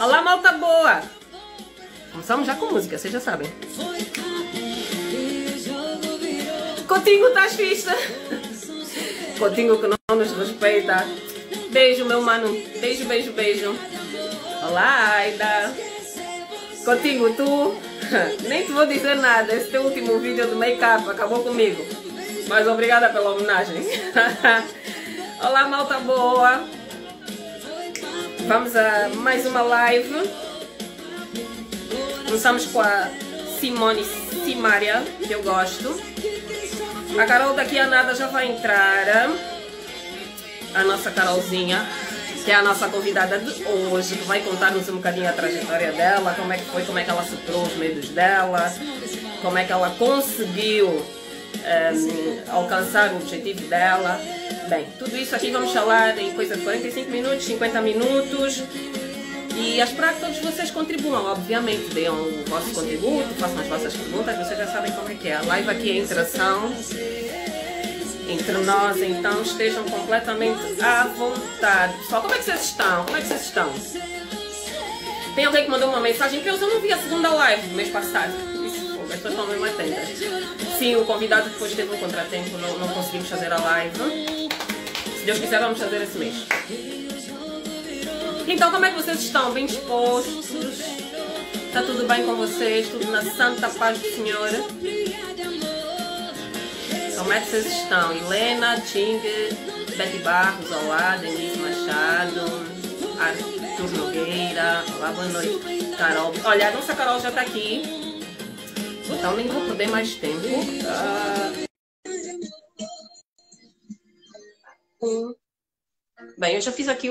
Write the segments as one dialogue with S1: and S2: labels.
S1: Olá, malta boa! Começamos já com música, vocês já sabem. Coutinho, estás fixe? Coutinho que não nos respeita. Beijo, meu mano. Beijo, beijo, beijo. Olá, Aida. Coutinho, tu... Nem te vou dizer nada. Esse teu último vídeo do make-up acabou comigo. Mas obrigada pela homenagem. Olá, malta boa. Vamos a mais uma live. Começamos com a Simone Simária, que eu gosto. A Carol daqui a nada já vai entrar. A nossa Carolzinha, que é a nossa convidada de hoje, que vai contar-nos um bocadinho a trajetória dela, como é que foi, como é que ela superou os medos dela, como é que ela conseguiu alcançar o objetivo dela. Bem, tudo isso aqui vamos falar em coisa de 45 minutos, 50 minutos. E a esperar que todos vocês contribuam, obviamente, deem o vosso contributo, façam as vossas perguntas, vocês já sabem como é que é. A live aqui é interação entre nós, então estejam completamente à vontade. Pessoal, como é que vocês estão? Como é que vocês estão? Tem alguém que mandou uma mensagem que eu não vi a segunda live do mês passado. Isso, as pessoas estão mesmo atentas. Sim, o convidado depois teve um contratempo, não conseguimos fazer a live. Se Deus quiser, vamos fazer esse mês. Então, como é que vocês estão? Bem dispostos? Está tudo bem com vocês? Tudo na santa paz do Senhor? Como é que vocês estão? Helena, Ting, Betty Barros, olá, Denise Machado, Arthur Nogueira, olá, boa noite, Carol. Olha, a nossa Carol já está aqui, então nem vou perder mais tempo. Bem, eu já fiz aqui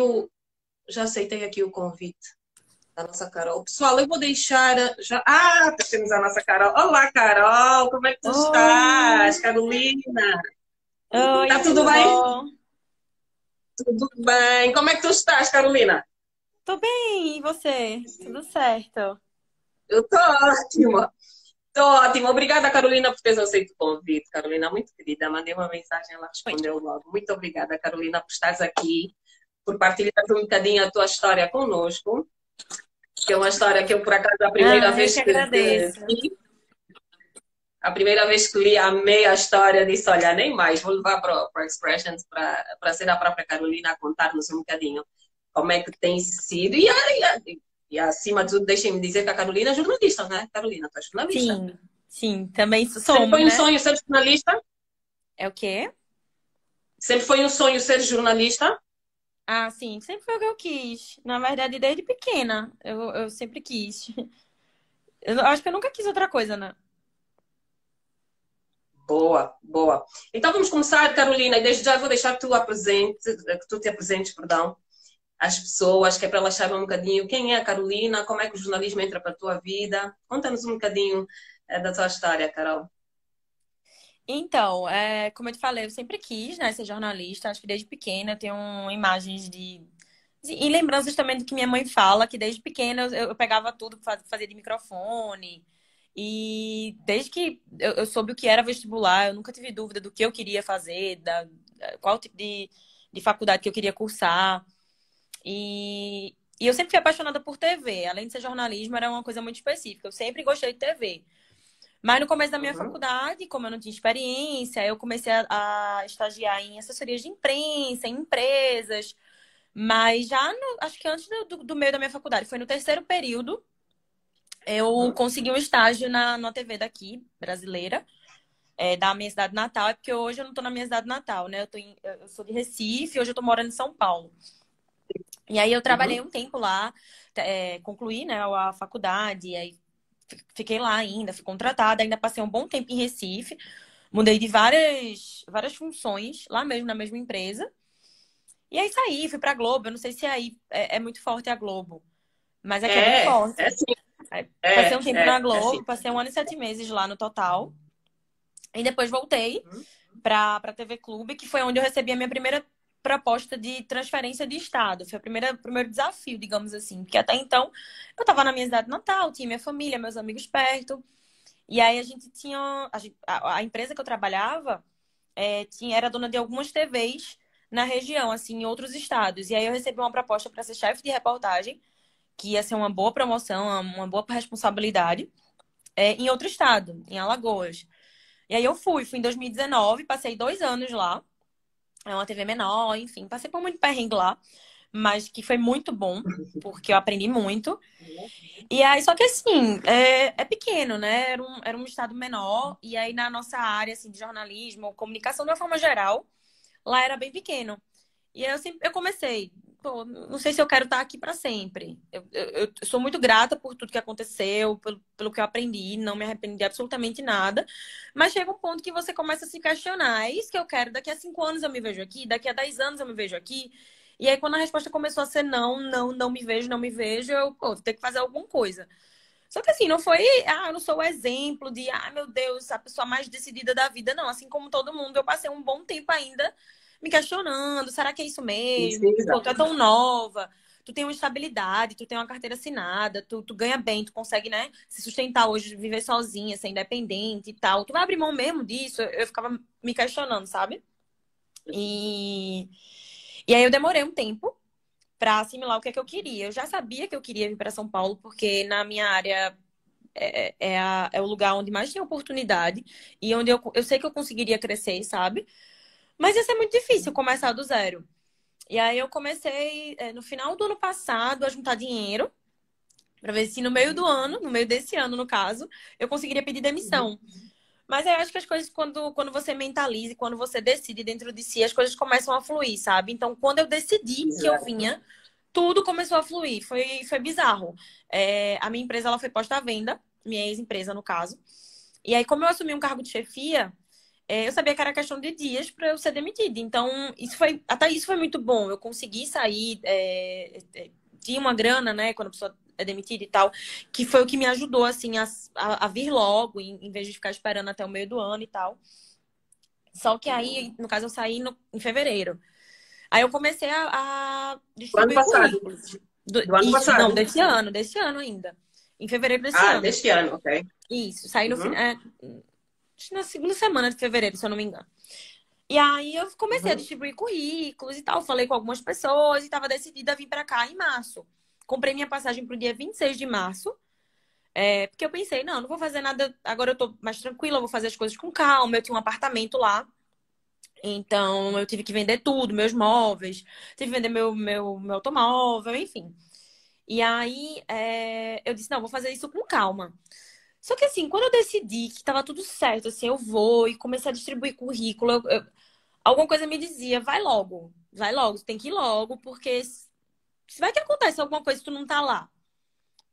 S1: já aceitei aqui o convite da nossa Carol. Pessoal, eu vou deixar já... temos a nossa Carol. Olá, Carol, como é que tu estás? Carolina?
S2: Oi,
S1: Tá tudo bem?
S2: bom?
S1: Tudo bem. Como é que tu estás, Carolina?
S2: Tô bem, e você? Tudo certo?
S1: Eu tô ótima. Tô ótima. Obrigada, Carolina, por teres aceito o convite. Carolina, muito querida. Mandei uma mensagem, ela respondeu logo. Muito obrigada, Carolina, por estares aqui, por partilhar um bocadinho a tua história conosco. Que é uma história que eu, por acaso, a primeira vez
S2: eu que
S1: que
S2: agradeço.
S1: li, amei a história, disse, olha, nem mais, vou levar para o Expressions para ser a própria Carolina a contar-nos um bocadinho como é que tem sido. E acima de tudo, deixem-me dizer que a Carolina é jornalista, né? Carolina, tu és jornalista.
S2: Sim, sim, também
S1: Sempre
S2: somos,
S1: foi um
S2: né?
S1: sonho ser jornalista?
S2: É o quê?
S1: Sempre foi um sonho ser jornalista?
S2: Ah, sim, sempre foi o que eu quis. Na verdade, desde pequena, eu sempre quis. Eu acho que eu nunca quis outra coisa, né?
S1: Boa, boa. Então vamos começar, Carolina, e desde já vou deixar que tu te apresentes, perdão, às pessoas, que é para elas saberem um bocadinho quem é a Carolina, como é que o jornalismo entra para a tua vida. Conta-nos um bocadinho da tua história, Carol.
S2: Então, como eu te falei, eu sempre quis, né, ser jornalista. Acho que desde pequena eu tenho imagens e lembranças também do que minha mãe fala, que desde pequena eu pegava tudo, fazia de microfone. E desde que eu soube o que era vestibular, eu nunca tive dúvida do que eu queria fazer, qual tipo de faculdade que eu queria cursar. E eu sempre fui apaixonada por TV. Além de ser jornalismo, era uma coisa muito específica. Eu sempre gostei de TV. Mas no começo da minha
S1: Uhum.
S2: faculdade, como eu não tinha experiência, eu comecei a estagiar em assessorias de imprensa, em empresas. Mas já, acho que antes do meio da minha faculdade, foi no terceiro período, eu
S1: Uhum.
S2: consegui um estágio na TV daqui, brasileira, da minha cidade natal. É porque hoje eu não tô na minha cidade natal, né? Eu sou de Recife, hoje eu tô morando em São Paulo. E aí eu trabalhei
S1: Uhum.
S2: um tempo lá, concluí, né, a faculdade, e aí fiquei lá ainda, fui contratada, ainda passei um bom tempo em Recife, mudei de várias funções, lá mesmo na mesma empresa. E aí saí, fui pra Globo. Eu não sei se aí é muito forte a Globo, mas aqui é bem forte.
S1: Sim,
S2: Aí passei um tempo na
S1: sim.
S2: Globo, passei 1 ano e 7 meses lá no total. E depois voltei
S1: Uhum.
S2: pra TV Clube, que foi onde eu recebi a minha primeira proposta de transferência de estado. Foi o primeiro desafio, digamos assim. Porque até então eu tava na minha cidade natal, tinha minha família, meus amigos perto. E aí a gente tinha. A empresa que eu trabalhava era dona de algumas TVs na região, assim, em outros estados. E aí eu recebi uma proposta para ser chefe de reportagem que ia ser uma boa promoção, uma boa responsabilidade, em outro estado, em Alagoas. E aí eu fui em 2019, passei 2 anos lá. É uma TV menor, enfim, passei por muito perrengue lá, mas que foi muito bom, porque eu aprendi muito. E aí, só que assim, é pequeno, né? Era um estado menor, e aí na nossa área, assim, de jornalismo, comunicação de uma forma geral, lá era bem pequeno. E aí eu comecei, pô, não sei se eu quero estar aqui para sempre. Eu sou muito grata por tudo que aconteceu, pelo que eu aprendi, não me arrependi de absolutamente nada. Mas chega um ponto que você começa a se questionar, é isso que eu quero? Daqui a 5 anos eu me vejo aqui? Daqui a 10 anos eu me vejo aqui? E aí, quando a resposta começou a ser não, não, não me vejo, não me vejo, eu, pô, vou ter que fazer alguma coisa. Só que assim, não foi, eu não sou o exemplo de, meu Deus, a pessoa mais decidida da vida. Não, assim como todo mundo, eu passei um bom tempo ainda me questionando, será que é isso mesmo? Pô, tu é tão nova, tu tem uma estabilidade, tu tem uma carteira assinada, tu ganha bem, tu consegue, né, se sustentar hoje, viver sozinha, ser independente e tal. Tu vai abrir mão mesmo disso? Eu ficava me questionando, sabe? E, e aí eu demorei um tempo para assimilar o que é que eu queria. Eu já sabia que eu queria vir para São Paulo, porque na minha área é o lugar onde mais tem oportunidade e onde eu sei que eu conseguiria crescer, sabe? Mas ia ser muito difícil começar do zero. E aí eu comecei, no final do ano passado, a juntar dinheiro para ver se no meio do ano, no meio desse ano, no caso, eu conseguiria pedir demissão. Mas aí eu acho que as coisas, quando você mentaliza e quando você decide dentro de si, as coisas começam a fluir, sabe? Então, quando eu decidi que eu vinha, tudo começou a fluir. Foi bizarro. A minha empresa ela foi posta à venda, minha ex-empresa, no caso. E aí, como eu assumi um cargo de chefia, eu sabia que era questão de dias para eu ser demitida. Então, até isso foi muito bom. Eu consegui sair, tinha uma grana, né, quando a pessoa é demitida e tal, que foi o que me ajudou, assim, a vir logo, em vez de ficar esperando até o meio do ano e tal. Só que aí, no caso, eu saí em fevereiro. Aí eu comecei a
S1: Do ano
S2: distribuir
S1: passado.
S2: currículos.
S1: Do ano
S2: Isso, não,
S1: passado.
S2: desse ano ainda. Em fevereiro desse ano.
S1: Deste ano, ok.
S2: Isso, saí no final. Acho que na segunda semana de fevereiro, se eu não me engano. E aí eu comecei a distribuir currículos e tal. Falei com algumas pessoas e estava decidida a vir para cá em março. Comprei minha passagem para o dia 26 de março. Porque eu pensei, não vou fazer nada. Agora eu tô mais tranquila, eu vou fazer as coisas com calma. Eu tinha um apartamento lá. Então eu tive que vender tudo, meus móveis, tive que vender meu automóvel, enfim. E aí eu disse, não, vou fazer isso com calma. Só que assim, quando eu decidi que estava tudo certo, assim, eu vou e comecei a distribuir currículo, alguma coisa me dizia, vai logo, tu tem que ir logo, porque se vai que acontece alguma coisa e tu não tá lá.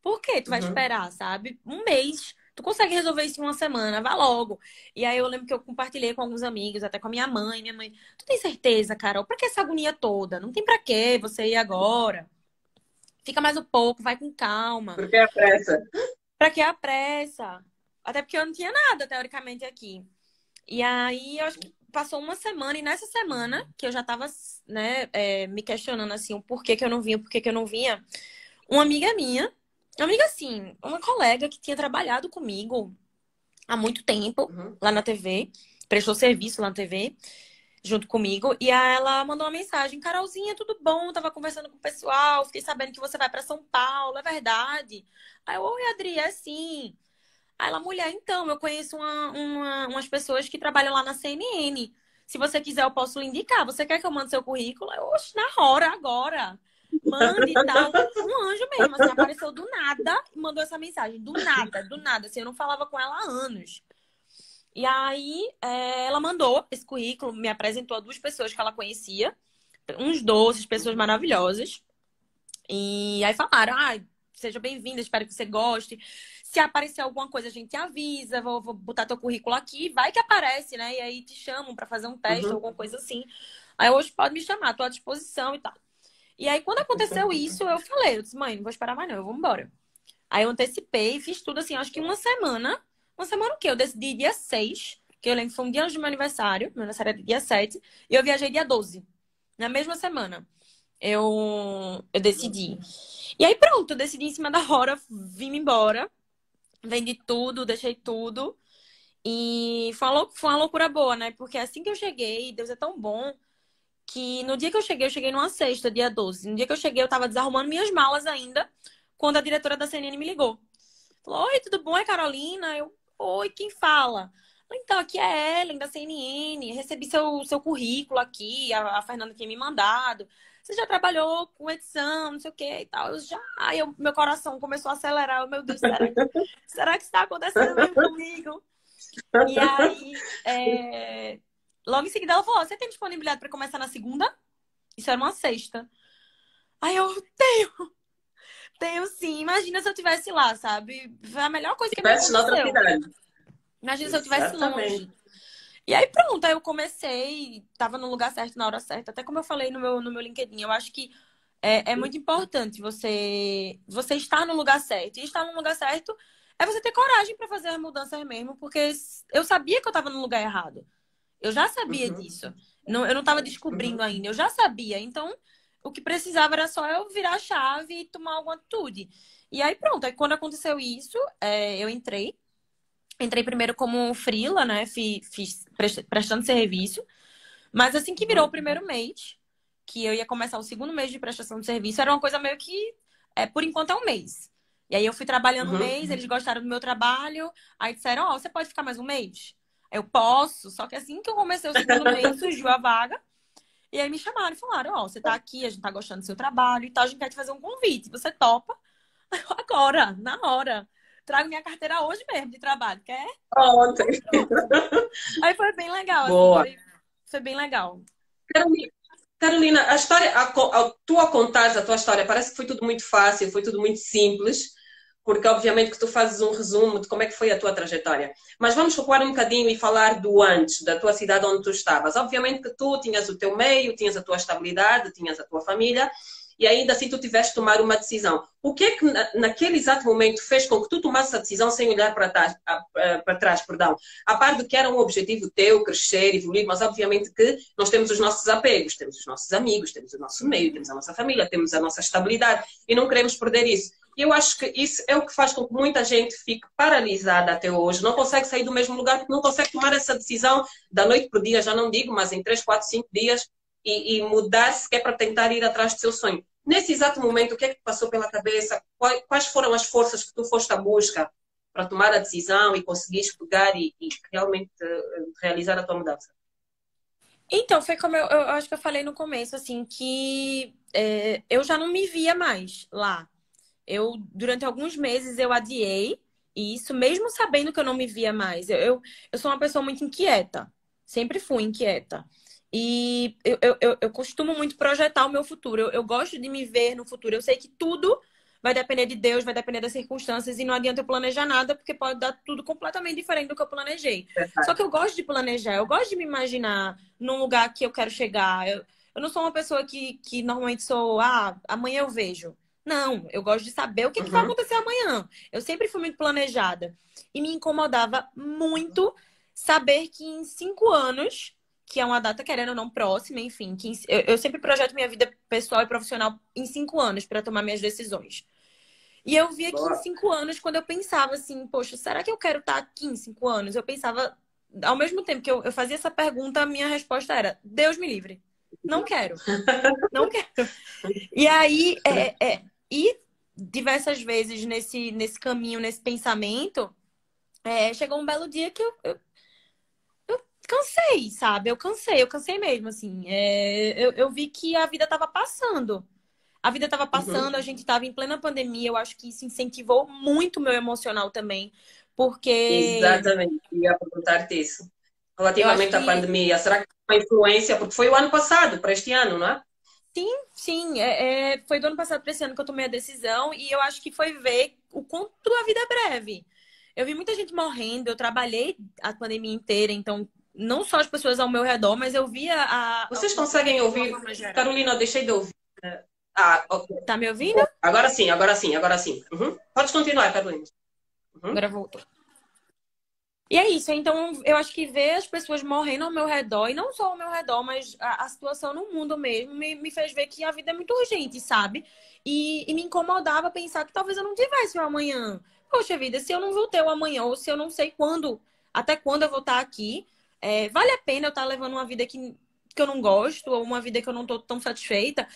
S2: Por que tu vai esperar, sabe? Um mês, tu consegue resolver isso em uma semana, vai logo. E aí eu lembro que eu compartilhei com alguns amigos, até com a minha mãe. Minha mãe, tu tem certeza, Carol? Pra que essa agonia toda? Não tem pra quê você ir agora. Fica mais um pouco, vai com calma.
S1: Por que a pressa?
S2: Pra que a pressa? Até porque eu não tinha nada, teoricamente, aqui. E aí, eu acho que passou uma semana, e nessa semana, que eu já tava, né, me questionando, assim, o porquê que eu não vinha, uma amiga minha, uma amiga, assim, uma colega que tinha trabalhado comigo há muito tempo, lá na TV, prestou serviço lá na TV, junto comigo, e aí ela mandou uma mensagem, Carolzinha, tudo bom? Tava conversando com o pessoal, fiquei sabendo que você vai pra São Paulo, é verdade? Aí eu, oi, Adri, é sim. Aí ela, mulher, então, eu conheço umas pessoas que trabalham lá na CNN. Se você quiser, eu posso lhe indicar. Você quer que eu mande seu currículo? Eu, oxe, na hora, agora. Mande e tal. Um anjo mesmo, assim, apareceu do nada e mandou essa mensagem. Do nada, do nada. Assim, eu não falava com ela há anos. E aí, ela mandou esse currículo, me apresentou a 2 pessoas que ela conhecia. Uns doces, pessoas maravilhosas. E aí falaram, seja bem-vinda, espero que você goste. Se aparecer alguma coisa, a gente avisa, vou botar teu currículo aqui, vai que aparece, né? E aí te chamam para fazer um teste, alguma coisa assim. Aí hoje pode me chamar, tô à disposição e tal. E aí, quando aconteceu isso, eu disse, mãe, não vou esperar mais não, eu vou embora. Aí eu antecipei, fiz tudo assim, acho que uma semana. Uma semana o quê? Eu decidi dia 6, que eu lembro que foi um dia antes do meu aniversário é dia 7, e eu viajei dia 12, na mesma semana. Eu decidi. E aí pronto, eu decidi em cima da hora, vim embora, vendi tudo, deixei tudo. E foi uma loucura boa, né? Porque assim que eu cheguei, Deus é tão bom, que no dia que eu cheguei numa sexta, dia 12. No dia que eu cheguei, eu tava desarrumando minhas malas ainda, quando a diretora da CNN me ligou. Falou, oi, tudo bom? É Carolina? Eu, oi, quem fala? Então, aqui é a Ellen, da CNN. Recebi seu currículo aqui, a Fernanda tinha me mandado. Você já trabalhou com edição, não sei o que e tal. Eu já. Aí meu coração começou a acelerar. Meu Deus, será que está acontecendo mesmo comigo? E aí, logo em seguida ela falou, você tem disponibilidade para começar na segunda? Isso era uma sexta. Aí eu tenho sim. Imagina se eu tivesse lá, sabe? Foi a melhor coisa que me
S1: Estivesse noutra
S2: aconteceu.
S1: cidade.
S2: Imagina se eu tivesse
S1: Exatamente.
S2: longe. E aí pronto, aí eu comecei, tava no lugar certo, na hora certa. Até como eu falei no meu LinkedIn, eu acho que é muito importante você estar no lugar certo. E estar no lugar certo é você ter coragem para fazer as mudanças mesmo, porque eu sabia que eu tava no lugar errado. Eu já sabia
S1: Uhum,
S2: disso. Não, eu não tava descobrindo
S1: uhum,
S2: ainda, eu já sabia. Então, o que precisava era só eu virar a chave e tomar alguma atitude. E aí pronto, aí quando aconteceu isso, eu entrei. Entrei primeiro como freela, né? Fiz prestando serviço. Mas assim que virou o
S1: uhum,
S2: primeiro mês, que eu ia começar o segundo mês de prestação de serviço, era uma coisa meio que, por enquanto, é um mês. E aí eu fui trabalhando um mês,
S1: uhum.
S2: eles gostaram do meu trabalho, aí disseram, ó, você pode ficar mais um mês? Eu posso, só que assim que eu comecei o segundo mês, surgiu a vaga. E aí me chamaram e falaram, ó, você tá aqui, a gente tá gostando do seu trabalho e tal, a gente quer te fazer um convite. Você topa? Agora, na hora. Trago minha carteira hoje mesmo de trabalho, quer?
S1: Ontem.
S2: Pronto. Aí foi bem legal, assim,
S1: Boa.
S2: foi bem legal.
S1: Carolina, Carolina, a história, tu a contares a tua história, parece que foi tudo muito fácil, foi tudo muito simples, porque obviamente que tu fazes um resumo de como é que foi a tua trajetória. Mas vamos recuar um bocadinho e falar do antes, da tua cidade onde tu estavas. Obviamente que tu tinhas o teu meio, tinhas a tua estabilidade, tinhas a tua família, e ainda assim tu tiveste de tomar uma decisão. O que é que naquele exato momento fez com que tu tomasses a decisão sem olhar para trás, perdão? A par de que era um objetivo teu, crescer, evoluir, mas obviamente que nós temos os nossos apegos, temos os nossos amigos, temos o nosso meio, temos a nossa família, temos a nossa estabilidade e não queremos perder isso. E eu acho que isso é o que faz com que muita gente fique paralisada até hoje, não consegue sair do mesmo lugar porque não consegue tomar essa decisão da noite para o dia, já não digo, mas em 3, 4, 5 dias e mudar-se que é para tentar ir atrás do seu sonho. Nesse exato momento, o que é que passou pela cabeça? Quais foram as forças que tu foste à busca para tomar a decisão e conseguires pegar e realmente realizar a tua mudança?
S2: Então, foi como eu acho que eu falei no começo, assim, que eu já não me via mais lá. Durante alguns meses, eu adiei isso, mesmo sabendo que eu não me via mais. Eu sou uma pessoa muito inquieta. Sempre fui inquieta. E eu costumo muito projetar o meu futuro. Eu gosto de me ver no futuro. Eu sei que tudo vai depender de Deus, vai depender das circunstâncias, e não adianta eu planejar nada, porque pode dar tudo completamente diferente do que eu planejei. Só que eu gosto de planejar, eu gosto de me imaginar num lugar que eu quero chegar. Eu não sou uma pessoa que normalmente sou, amanhã eu vejo. Não, eu gosto de saber o que vai
S1: Uhum.
S2: acontecer amanhã. Eu sempre fui muito planejada. E me incomodava muito saber que em 5 anos, que é uma data, querendo ou não, próxima, enfim, eu sempre projeto minha vida pessoal e profissional em 5 anos para tomar minhas decisões. E eu via que em
S1: Boa.
S2: 5 anos, quando eu pensava assim, poxa, será que eu quero estar aqui em 5 anos? Eu pensava, ao mesmo tempo que eu fazia essa pergunta, a minha resposta era: Deus me livre. Não quero. Não quero. E aí, e diversas vezes nesse caminho, nesse pensamento, chegou um belo dia que eu cansei, sabe? Eu cansei mesmo, assim. Eu vi que a vida estava passando. A vida estava passando,
S1: Uhum.
S2: a gente estava em plena pandemia. Eu acho que isso incentivou muito o meu emocional também, porque
S1: Exatamente, ia perguntar-te isso.
S2: eu acho
S1: Relativamente à
S2: que
S1: pandemia, será que tem uma influência? Porque foi o ano passado, para este ano, não é?
S2: sim, sim. Foi do ano passado para esse ano que eu tomei a decisão, e eu acho que foi ver o quanto a vida é breve. Eu vi muita gente morrendo, eu trabalhei a pandemia inteira, então não só as pessoas ao meu redor, mas eu via
S1: Vocês
S2: o mundo
S1: conseguem
S2: de uma
S1: ouvir?
S2: forma geral.
S1: Carolina, eu deixei de ouvir. Ah, ok.
S2: Tá me ouvindo?
S1: Agora sim, agora sim, agora sim. Uhum. Podes continuar, Carolina. Uhum.
S2: Agora voltou. E é isso, então eu acho que ver as pessoas morrendo ao meu redor, e não só ao meu redor, mas a situação no mundo mesmo, me fez ver que a vida é muito urgente, sabe? E me incomodava pensar que talvez eu não tivesse o amanhã. Poxa vida, se eu não vou ter o amanhã, ou se eu não sei quando, até quando eu vou estar aqui, vale a pena eu estar levando uma vida que eu não gosto, ou uma vida que eu não estou tão satisfeita.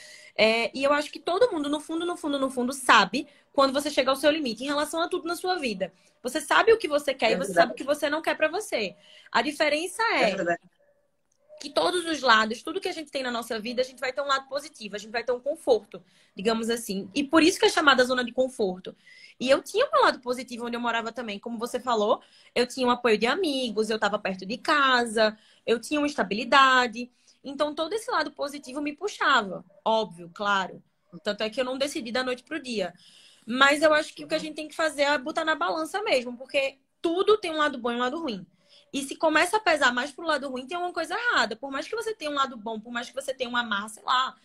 S2: E eu acho que todo mundo, no fundo, no fundo, no fundo, sabe quando você chega ao seu limite, em relação a tudo na sua vida. Você sabe o que você quer
S1: É
S2: e você sabe o
S1: verdade.
S2: que você não quer para você. A diferença
S1: É
S2: é
S1: verdade.
S2: que todos os lados, tudo que a gente tem na nossa vida, a gente vai ter um lado positivo, a gente vai ter um conforto, digamos assim. E por isso que é chamada zona de conforto. E eu tinha um lado positivo onde eu morava também, como você falou, eu tinha um apoio de amigos, eu estava perto de casa, eu tinha uma estabilidade. Então todo esse lado positivo me puxava, óbvio, claro. Tanto é que eu não decidi da noite pro dia. Mas eu acho que o que a gente tem que fazer é botar na balança mesmo, porque tudo tem um lado bom e um lado ruim. E se começa a pesar mais pro lado ruim, tem uma coisa errada. Por mais que você tenha um lado bom, por mais que você tenha uma marra, sei lá.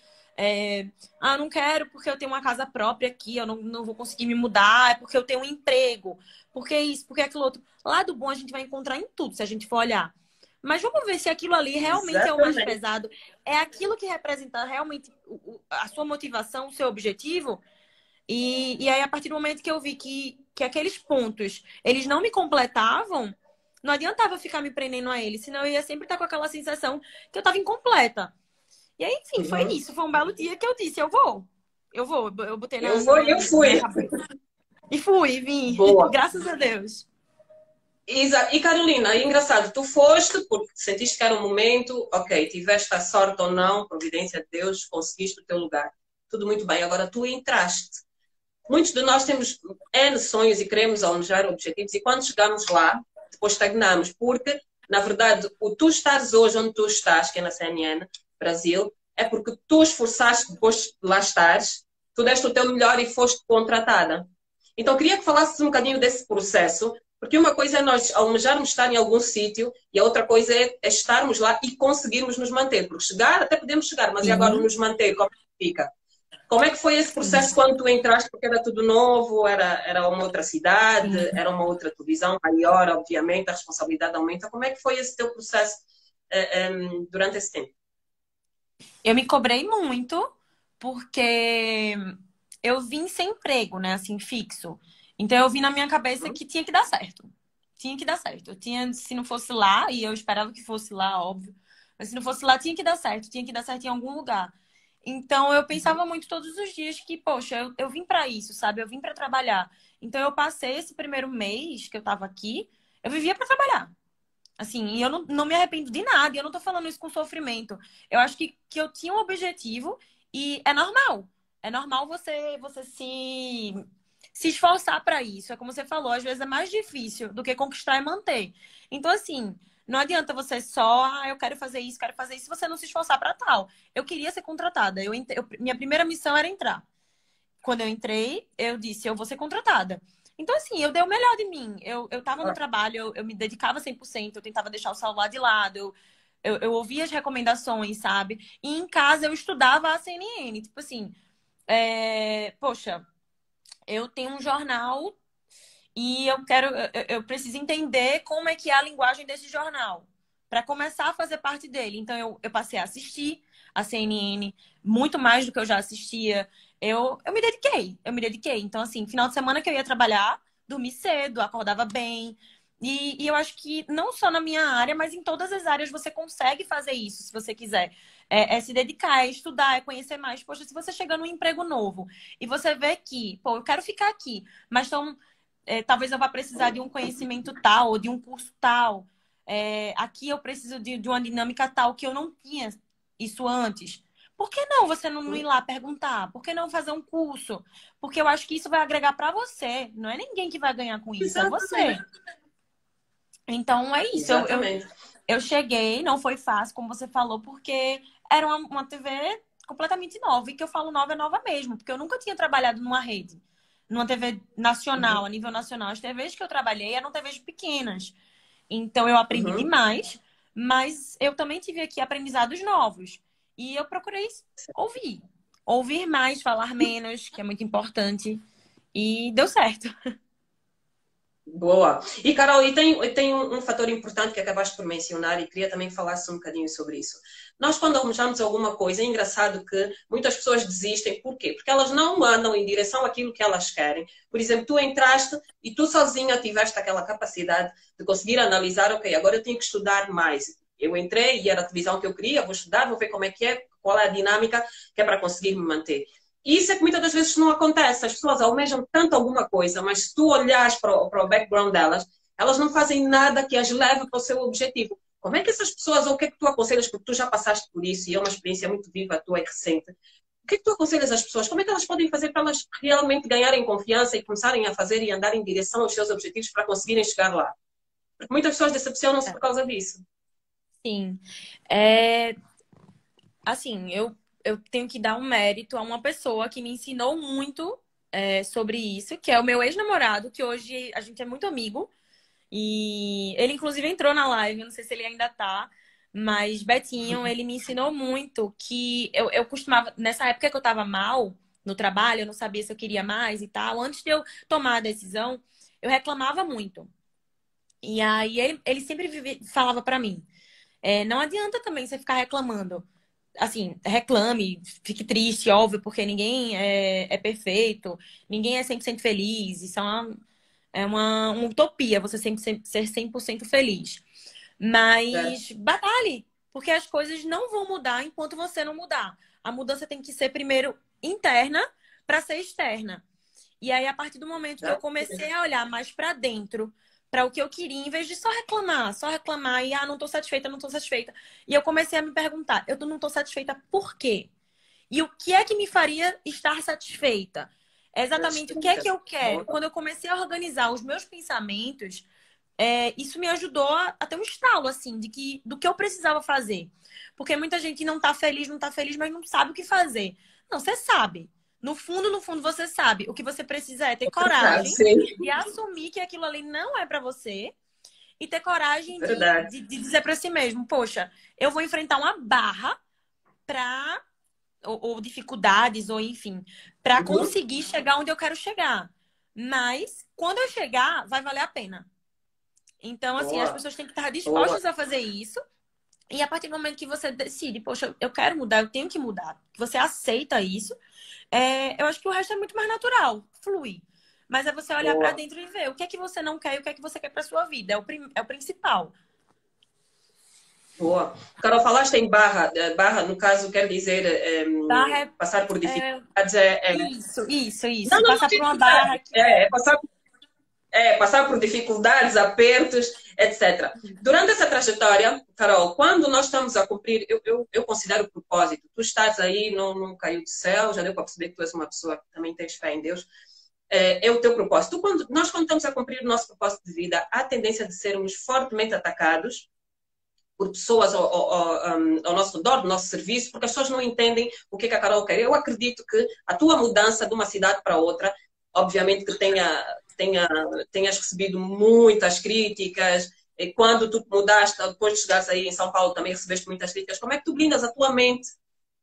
S2: Não quero porque eu tenho uma casa própria aqui, eu não vou conseguir me mudar, é porque eu tenho um emprego, porque isso, porque aquilo outro. Lado bom a gente vai encontrar em tudo, se a gente for olhar. Mas vamos ver se aquilo ali realmente é o mais
S1: Exatamente.
S2: pesado. É aquilo que representa realmente a sua motivação, o seu objetivo. E aí, a partir do momento que eu vi que aqueles pontos, eles não me completavam, não adiantava eu ficar me prendendo a eles, senão eu ia sempre estar com aquela sensação que eu estava incompleta. E aí, enfim, foi
S1: Uhum.
S2: isso. Foi um belo dia que eu disse, eu vou. Eu vou. Eu botei
S1: Eu
S2: na
S1: vou e eu
S2: na minha
S1: fui.
S2: cabeça. E fui, vim.
S1: Boa.
S2: Graças a Deus.
S1: E Carolina, é engraçado, tu foste porque sentiste que era um momento, ok, tiveste a sorte ou não, providência de Deus, conseguiste o teu lugar. Tudo muito bem, agora tu entraste. Muitos de nós temos N sonhos e queremos almejar objetivos e quando chegamos lá, depois estagnamos, porque, na verdade, o tu estares hoje onde tu estás, que é na CNN, Brasil, é porque tu esforçaste depois de lá estares, tu deste o teu melhor e foste contratada. Então, queria que falasses um bocadinho desse processo, porque uma coisa é nós almejarmos estar em algum sítio e a outra coisa é estarmos lá e conseguirmos nos manter. Porque chegar, até podemos chegar, mas e agora
S2: Sim,
S1: nos manter? Como é que fica? Como é que foi esse
S2: sim,
S1: processo quando tu entraste? Porque era tudo novo, era uma outra cidade,
S2: sim.
S1: era uma outra televisão maior, obviamente, a responsabilidade aumenta. Como é que foi esse teu processo durante esse tempo?
S2: Eu me cobrei muito porque eu vim sem emprego, né? Assim, fixo. Então eu vi na minha cabeça
S1: Uhum,
S2: que tinha que dar certo. Tinha que dar certo. Eu tinha, se não fosse lá, e eu esperava que fosse lá, óbvio. Mas se não fosse lá, tinha que dar certo. Tinha que dar certo em algum lugar. Então eu
S1: uhum,
S2: pensava muito todos os dias que, poxa, eu vim pra isso, sabe? Eu vim pra trabalhar. Então eu passei esse primeiro mês que eu tava aqui, eu vivia pra trabalhar. Assim, e eu não me arrependo de nada, e eu não tô falando isso com sofrimento. Eu acho que eu tinha um objetivo e é normal. É normal você se esforçar para isso. É como você falou, às vezes é mais difícil do que conquistar e manter. Então, assim, não adianta você só, eu quero fazer isso, se você não se esforçar para tal. Eu queria ser contratada. Minha primeira missão era entrar. Quando eu entrei, eu disse, eu vou ser contratada. Então, assim, eu dei o melhor de mim. Eu tava no trabalho, eu me dedicava 100%, eu tentava deixar o celular de lado, eu ouvia as recomendações, sabe? E em casa eu estudava a CNN. Tipo assim, poxa, eu tenho um jornal e eu preciso entender como é que é a linguagem desse jornal para começar a fazer parte dele. Então eu passei a assistir a CNN muito mais do que eu já assistia. Eu me dediquei, eu me dediquei. Então assim, final de semana que eu ia trabalhar, dormi cedo, acordava bem. E eu acho que não só na minha área, mas em todas as áreas você consegue fazer isso, se você quiser. É se dedicar, é estudar, é conhecer mais. Poxa, se você chega num emprego novo e você vê que, pô, eu quero ficar aqui, mas talvez eu vá precisar de um conhecimento tal, ou de um curso tal. Aqui eu preciso de uma dinâmica tal que eu não tinha isso antes. Por que não você não ir
S1: uhum.
S2: lá perguntar? Por que não fazer um curso? Porque eu acho que isso vai agregar para você. Não é ninguém que vai ganhar com isso, é você.
S1: Exatamente.
S2: Então é isso.
S1: Exatamente.
S2: Eu cheguei, não foi fácil, como você falou, porque era uma TV completamente nova. E que eu falo nova é nova mesmo, porque eu nunca tinha trabalhado numa rede, numa TV nacional,
S1: Uhum,
S2: a nível nacional. As TVs que eu trabalhei eram TVs pequenas. Então eu aprendi
S1: uhum.
S2: demais, mas eu também tive aqui aprendizados novos. E eu procurei ouvir. Ouvir mais, falar menos, que é muito importante. E deu certo.
S1: Boa. E Carol, e tem um fator importante que acabaste por mencionar e queria também que falasse um bocadinho sobre isso. Nós, quando almejamos alguma coisa, é engraçado que muitas pessoas desistem. Por quê? Porque elas não andam em direção àquilo que elas querem. Por exemplo, tu entraste e tu sozinha tiveste aquela capacidade de conseguir analisar, ok, agora eu tenho que estudar mais. Eu entrei e era a televisão que eu queria, vou estudar, vou ver como é que é, qual é a dinâmica que é para conseguir me manter. E isso é que muitas das vezes não acontece. As pessoas almejam tanto alguma coisa, mas se tu olhares para o background delas, elas não fazem nada que as leve para o seu objetivo. Como é que essas pessoas, ou o que é que tu aconselhas, porque tu já passaste por isso e é uma experiência muito viva, tua e recente, o que é que tu aconselhas às pessoas? Como é que elas podem fazer para elas realmente ganharem confiança e começarem a fazer e andar em direção aos seus objetivos para conseguirem chegar lá? Porque muitas pessoas decepcionam-se por causa disso.
S2: Sim. É, assim, eu tenho que dar um mérito a uma pessoa que me ensinou muito sobre isso, que é o meu ex-namorado, que hoje a gente é muito amigo. E ele, inclusive, entrou na live, não sei se ele ainda tá, mas Betinho, ele me ensinou muito que eu costumava, nessa época que eu tava mal no trabalho, eu não sabia se eu queria mais e tal, antes de eu tomar a decisão, eu reclamava muito. E aí ele sempre falava pra mim, não adianta também você ficar reclamando. Assim, reclame, fique triste, óbvio, porque ninguém é perfeito, ninguém é 100% feliz, isso uma utopia, você sempre ser 100% feliz.
S1: Certo?
S2: Mas batalhe, porque as coisas não vão mudar enquanto você não mudar. A mudança tem que ser primeiro interna para ser externa. E aí, a partir do momento que eu
S1: Certo?
S2: comecei a olhar mais para dentro, para o que eu queria, em vez de só reclamar e, não tô satisfeita, não tô satisfeita. E eu comecei a me perguntar, eu não tô satisfeita por quê? E o que é que me faria estar satisfeita? É exatamente o que é que eu quero.
S1: Boa.
S2: Quando eu comecei a organizar os meus pensamentos, isso me ajudou a ter um estalo, assim, do que eu precisava fazer. Porque muita gente não tá feliz, mas não sabe o que fazer. Não, você sabe. No fundo, você sabe. O que você precisa é ter coragem
S1: Sim,
S2: de assumir que aquilo ali não é pra você e ter coragem
S1: verdade.
S2: de dizer pra si mesmo, poxa, eu vou enfrentar uma barra pra ou dificuldades, ou enfim, para
S1: Uhum.
S2: conseguir chegar onde eu quero chegar. Mas quando eu chegar, vai valer a pena. Então, assim, as
S1: Boa,
S2: pessoas têm que estar
S1: boa,
S2: dispostas a fazer isso. E a partir do momento que você decide, poxa, eu quero mudar, eu tenho que mudar, que você aceita isso, eu acho que o resto é muito mais natural, flui. Mas é você olhar para
S1: boa.
S2: dentro e ver o que é que você não quer e o que é que você quer para sua vida. É o principal.
S1: Boa. Carol, falaste em barra. Barra, no caso, quer dizer
S2: Tá?
S1: passar por
S2: É,
S1: dificuldades. Não,
S2: isso.
S1: não, não,
S2: Passar por uma barra que
S1: é passar, passar por dificuldades, apertos, etc. Durante essa trajetória, Carol, quando nós estamos a cumprir, eu considero o propósito. Tu estás aí, não caiu do céu, já deu para perceber que tu és uma pessoa que também tens fé em Deus. É o teu propósito. Quando estamos a cumprir o nosso propósito de vida, há a tendência de sermos fortemente atacados por pessoas ao nosso redor, do nosso serviço, porque as pessoas não entendem o que a Carol quer. Eu acredito que a tua mudança de uma cidade para outra, obviamente que tenhas recebido muitas críticas, e quando tu mudaste, depois de chegares aí em São Paulo, também recebeste muitas críticas. Como é que tu blindas a tua mente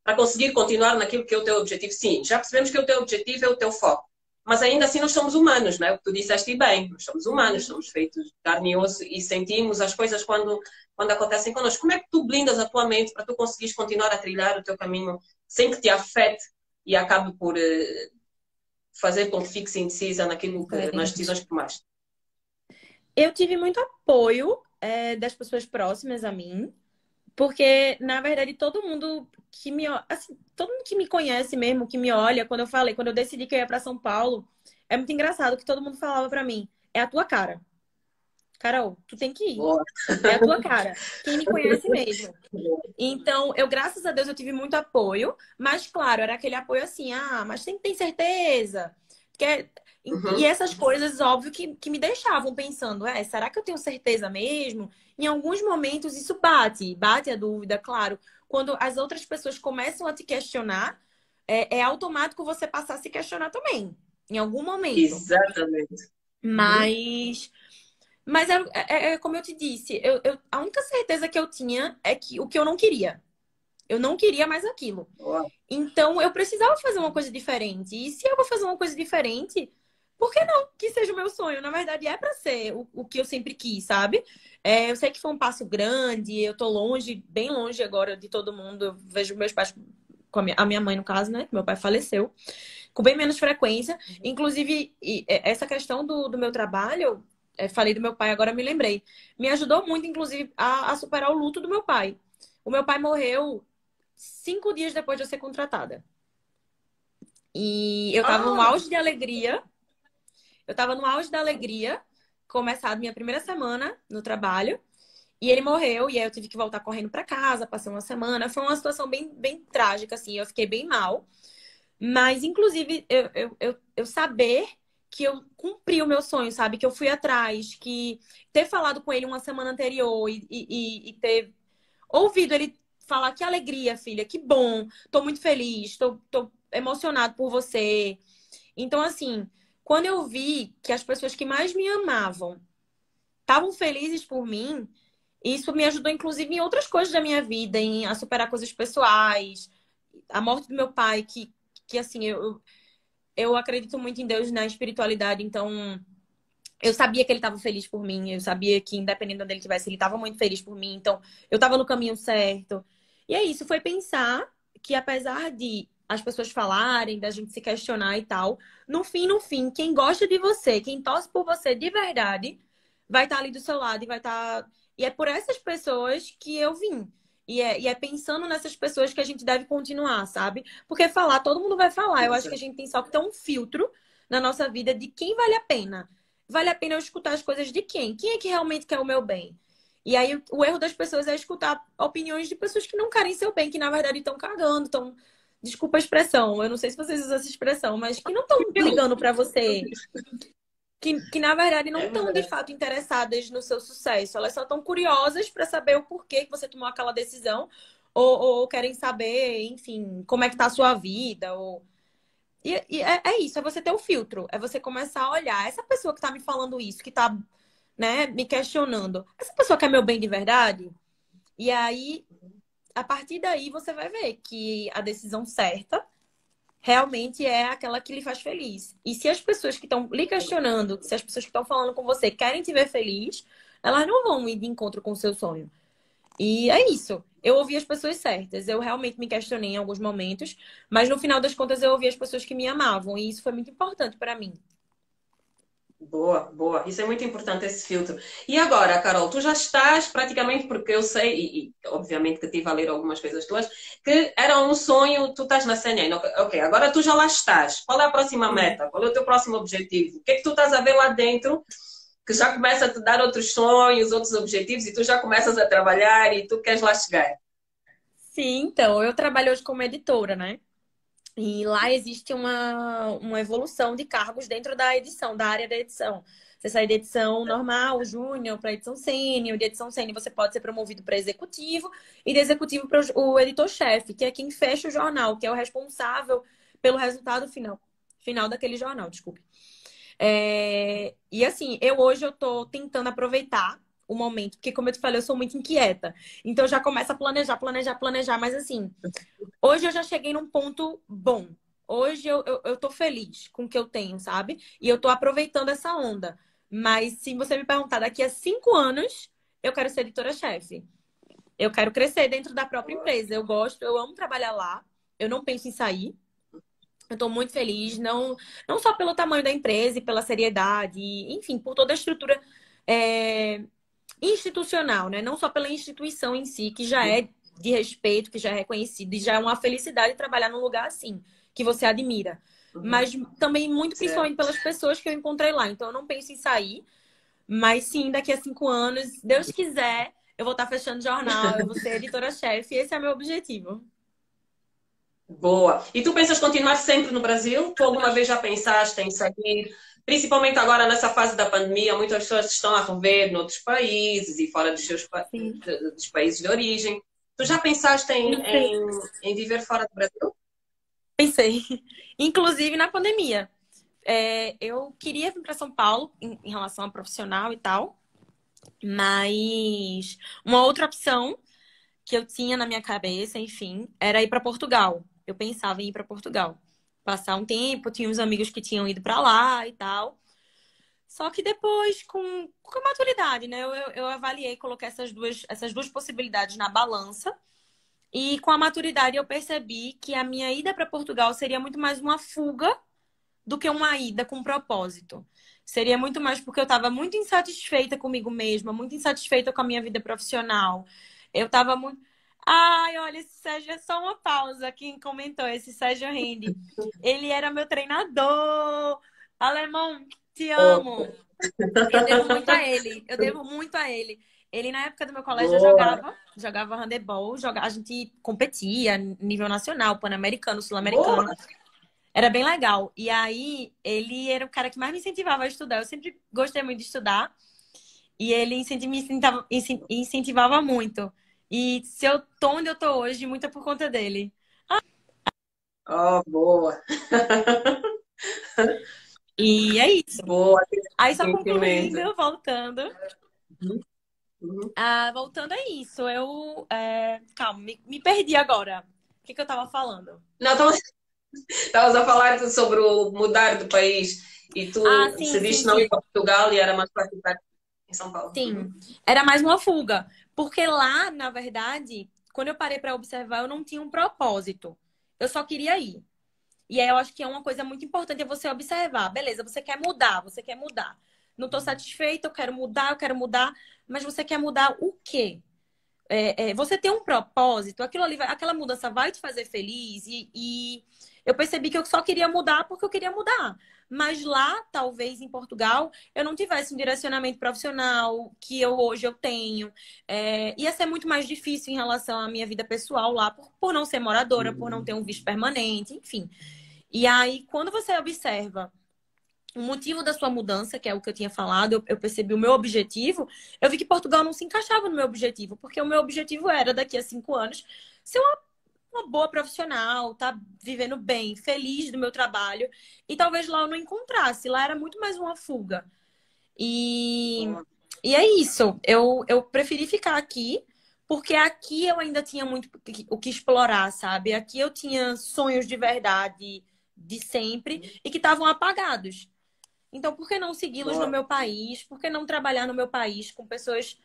S1: para conseguir continuar naquilo que é o teu objetivo? Sim, já percebemos que o teu objetivo é o teu foco. Mas ainda assim nós somos humanos, não é? O que tu disseste bem, nós somos humanos, somos feitos de carne e osso e sentimos as coisas quando acontecem connosco. Como é que tu blindas a tua mente para tu conseguires continuar a trilhar o teu caminho sem que te afete e acabe por fazer com que fiques indecisa nas decisões que tomaste?
S2: eu tive muito apoio das pessoas próximas a mim, porque, na verdade, todo mundo assim, todo mundo que me conhece mesmo, que me olha, quando eu decidi que eu ia para São Paulo, é muito engraçado que todo mundo falava para mim, é a tua cara. Carol, tu tem que ir.
S1: Boa.
S2: É a tua cara. Quem me conhece mesmo. Então, graças a Deus, eu tive muito apoio, mas claro, era aquele apoio assim, mas tem certeza? E
S1: Uhum.
S2: essas coisas, óbvio, que me deixavam pensando, será que eu tenho certeza mesmo? Em alguns momentos isso bate a dúvida, claro. Quando as outras pessoas começam a te questionar, é automático você passar a se questionar também, em algum momento.
S1: Exatamente. Uhum.
S2: Mas é como eu te disse, a única certeza que eu tinha é que o que eu não queria. Eu não queria mais aquilo.
S1: Boa.
S2: Então, eu precisava fazer uma coisa diferente. E se eu vou fazer uma coisa diferente, por que não que seja o meu sonho? Na verdade, é para ser o que eu sempre quis, sabe? Eu sei que foi um passo grande, eu tô longe, bem longe agora de todo mundo. Eu vejo meus pais, a minha mãe, no caso, né? Meu pai faleceu, com bem menos frequência. Inclusive, essa questão do meu trabalho, falei do meu pai, agora me lembrei. Me ajudou muito, inclusive, a superar o luto do meu pai. O meu pai morreu 5 dias depois de eu ser contratada. E eu tava no
S1: Ah,
S2: auge de alegria. Eu tava no auge da alegria, começado minha primeira semana no trabalho. E ele morreu, e aí eu tive que voltar correndo pra casa, passei uma semana. Foi uma situação bem trágica, assim. Eu fiquei bem mal. Mas, inclusive, eu saber que eu cumpri o meu sonho, sabe? Que eu fui atrás, que ter falado com ele uma semana anterior e ter ouvido ele falar que alegria, filha, que bom, tô muito feliz, tô emocionado por você. Então, assim, quando eu vi que as pessoas que mais me amavam estavam felizes por mim, isso me ajudou, inclusive, em outras coisas da minha vida, a superar coisas pessoais, a morte do meu pai, que assim, eu acredito muito em Deus, na espiritualidade, então eu sabia que ele estava feliz por mim, eu sabia que, independente de onde ele estivesse, ele estava muito feliz por mim, então eu estava no caminho certo. E é isso, foi pensar que apesar de as pessoas falarem, da gente se questionar e tal, no fim, quem gosta de você, quem torce por você de verdade, vai estar ali do seu lado e vai estar. E é por essas pessoas que eu vim. E é pensando nessas pessoas que a gente deve continuar, sabe? Porque falar, todo mundo vai falar. Eu acho que a gente tem só que ter um filtro na nossa vida de quem vale a pena. Vale a pena eu escutar as coisas de quem? Quem é que realmente quer o meu bem? E aí o erro das pessoas é escutar opiniões de pessoas que não querem seu bem, que na verdade estão cagando, estão. Desculpa a expressão, eu não sei se vocês usam essa expressão, mas que não estão
S1: eu.
S2: ligando para você, que na verdade não
S1: É
S2: estão de
S1: verdade.
S2: fato interessadas no seu sucesso, elas só estão curiosas para saber o porquê que você tomou aquela decisão, ou querem saber, enfim, como é que tá a sua vida, ou é isso, é você ter o filtro. É você começar a olhar. Essa pessoa que tá me falando isso, que tá, né, me questionando, essa pessoa quer meu bem de verdade? E aí, a partir daí, você vai ver que a decisão certa realmente é aquela que lhe faz feliz. E se as pessoas que estão lhe questionando, se as pessoas que estão falando com você querem te ver feliz, elas não vão ir de encontro com o seu sonho. E é isso. Eu ouvi as pessoas certas. Eu realmente me questionei em alguns momentos, mas no final das contas eu ouvi as pessoas que me amavam. E isso foi muito importante para mim.
S1: Boa, boa. Isso é muito importante, esse filtro. E agora, Carol, tu já estás praticamente, porque eu sei, e obviamente que estive a ler algumas coisas tuas, que era um sonho, tu estás na CNN. Ok, agora tu já lá estás. Qual é a próxima
S2: Sim.
S1: meta? Qual é o teu próximo objetivo? O que é que tu estás a ver lá dentro que já começa a te dar outros sonhos, outros objetivos e tu já começas a trabalhar e tu queres lá chegar?
S2: Sim, então, eu trabalho hoje como editora, né? E lá existe uma evolução de cargos dentro da edição, da área da edição. Você sai da edição normal, júnior, para edição sênior. De edição sênior você pode ser promovido para executivo e de executivo para o editor-chefe, que é quem fecha o jornal, que é o responsável pelo resultado final daquele jornal, desculpe. E assim, hoje eu tô tentando aproveitar o momento, porque como eu te falei, eu sou muito inquieta. Então eu já começo a planejar, mas assim, hoje eu já cheguei num ponto bom. Hoje eu tô feliz com o que eu tenho, sabe? E eu tô aproveitando essa onda. Mas se você me perguntar daqui a 5 anos, eu quero ser editora-chefe. Eu quero crescer dentro da própria empresa. Eu gosto, eu amo trabalhar lá. Eu não penso em sair. Eu tô muito feliz, não só pelo tamanho da empresa e pela seriedade, enfim, por toda a estrutura é, institucional, né? Não só pela instituição em si, que já é de respeito, que já é reconhecido, e já é uma felicidade trabalhar num lugar assim, que você admira.
S1: Uhum.
S2: Mas também muito principalmente
S1: Certo.
S2: pelas pessoas que eu encontrei lá. Então eu não penso em sair, mas sim, daqui a 5 anos, Deus quiser, eu vou estar fechando jornal, eu vou ser editora-chefe, e esse é meu objetivo.
S1: Boa. E tu pensas continuar sempre no Brasil? Tu alguma vez já pensaste em sair? Principalmente agora nessa fase da pandemia, muitas pessoas estão a rever noutros países e fora dos
S2: Sim.
S1: dos países de origem. Tu já pensaste em viver fora do Brasil?
S2: Pensei. Inclusive na pandemia. Eu queria vir para São Paulo em relação a profissional e tal, mas uma outra opção que eu tinha na minha cabeça, enfim, era ir para Portugal. Eu pensava em ir para Portugal, passar um tempo, tinha uns amigos que tinham ido para lá e tal. Só que depois, com a maturidade, né, eu avaliei, coloquei essas duas possibilidades na balança. E com a maturidade eu percebi que a minha ida para Portugal seria muito mais uma fuga do que uma ida com propósito. Seria muito mais porque eu estava muito insatisfeita comigo mesma, muito insatisfeita com a minha vida profissional. Eu estava muito. Ai, olha, esse Sérgio é só uma pausa. Quem comentou esse Sérgio Rende. Ele era meu treinador. Alemão, te amo. Eu devo muito a ele. Eu devo muito a ele. Ele, na época do meu colégio, eu
S1: Boa,
S2: jogava handebol, a gente competia nível nacional, pan-americano,
S1: boa.
S2: sul-americano. Era bem legal. E aí, ele era o cara que mais me incentivava a estudar. Eu sempre gostei muito de estudar. E ele incentivava muito. E se eu tô onde eu tô hoje, muito é por conta dele.
S1: Oh, boa.
S2: E é isso.
S1: Boa,
S2: Aí, só
S1: sentimento.
S2: concluindo, voltando.
S1: Uhum, uhum.
S2: Voltando é isso. Calma, me perdi agora. O que eu tava falando?
S1: Não, estavas a falar sobre o mudar do país e
S2: Ah,
S1: tu
S2: sim, sim,
S1: decidiste não ir
S2: sim.
S1: para Portugal e era mais fácil estar em São Paulo. Uhum.
S2: Sim. Era mais uma fuga. Porque lá, na verdade, quando eu parei pra observar, eu não tinha um propósito. Eu só queria ir. E aí eu acho que é uma coisa muito importante é você observar. Beleza, você quer mudar, você quer mudar. Não estou satisfeita, eu quero mudar, mas você quer mudar o quê? Você tem um propósito, aquela mudança vai te fazer feliz e eu percebi que eu só queria mudar porque eu queria mudar. Mas lá, talvez em Portugal, eu não tivesse um direcionamento profissional que hoje eu tenho. Ia ser muito mais difícil em relação à minha vida pessoal lá, por não ser moradora, por não ter um visto permanente, enfim. E aí, quando você observa o motivo da sua mudança, que é o que eu tinha falado, eu percebi o meu objetivo, eu vi que Portugal não se encaixava no meu objetivo, porque o meu objetivo era, daqui a 5 anos, ser uma boa profissional, tá vivendo bem, feliz do meu trabalho. E talvez lá eu não encontrasse, lá era muito mais uma fuga. E,
S1: Boa.
S2: e é isso, eu preferi ficar aqui. Porque aqui eu ainda tinha muito o que explorar, sabe? Aqui eu tinha sonhos de verdade de sempre e que estavam apagados. Então, por que não segui-los no
S1: Boa.
S2: meu país? Por que não trabalhar no meu país com pessoas,